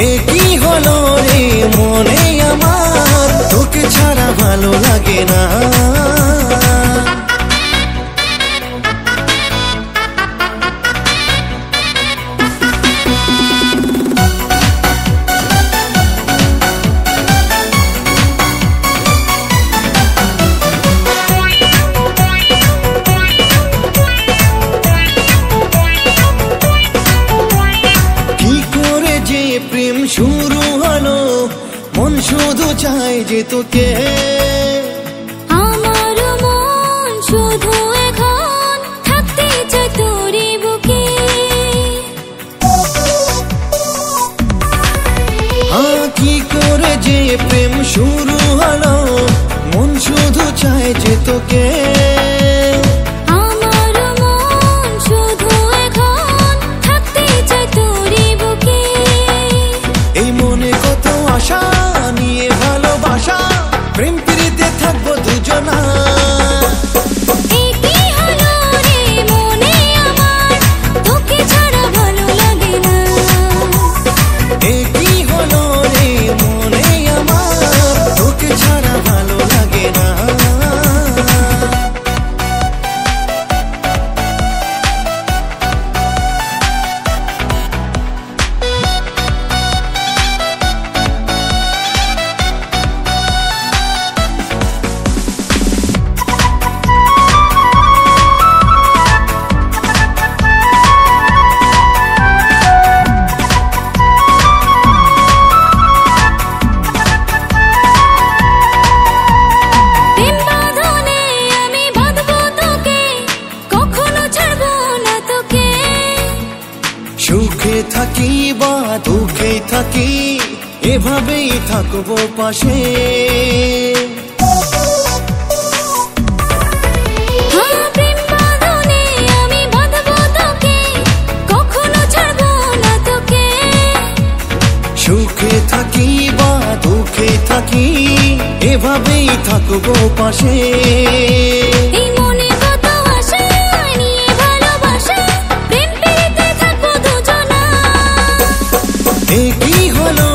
একই হলো রে মনে আমার, তোকে ছাড়া ভালো লাগে না। প্রেম শুরু হলো, মন শুধু চায় যে তোকে, আমার মন শুধু এখন থাকতে চায় তোরে বুকে। কি করে যে প্রেম শুরু হলো, মন শুধু চায় যে তোকে, আমার মন শুধু এখন থাকতে চায় তোরে বুকে। এই মনে কত আশা নিয়ে ভালোবাসা, প্রেম প্রীতিতে থাকবো দুজনা। একই হলো রে মনে আমার, তোকে ছাড়া ভালো লাগে না। একই হলো রে মনে আমার, তোকে ছাড়া ভালো লাগে না। সুখে থাকি বা দুঃখে থাকি, এভাবেই থাকবো পাশে। প্রেম বাঁধনে আমি বাঁধবো তোকে, কখনো ছাড়বো না তোকে। সুখে থাকি বা দুঃখে থাকি, এভাবেই থাকবো পাশে। এই মনে কত আশা নিয়ে ভালোবাসা, প্রেম প্রীতিতে থাকবো দুজনা। একই হলো